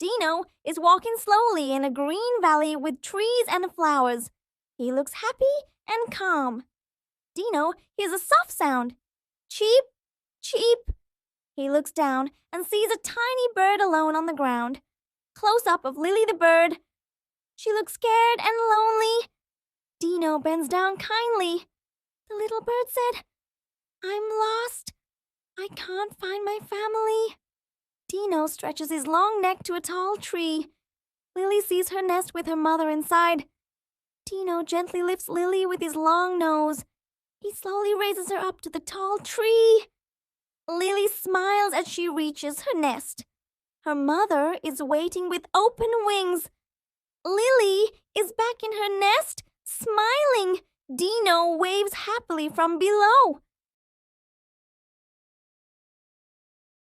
Dino is walking slowly in a green valley with trees and flowers. He looks happy and calm. Dino hears a soft sound. Cheep, cheep. He looks down and sees a tiny bird alone on the ground. Close up of Lily the bird. She looks scared and lonely. Dino bends down kindly. The little bird said, "I'm lost. I can't find my family." Dino stretches his long neck to a tall tree. Lily sees her nest with her mother inside. Dino gently lifts Lily with his long nose. He slowly raises her up to the tall tree. Lily smiles as she reaches her nest. Her mother is waiting with open wings. Lily is back in her nest, smiling. Dino waves happily from below.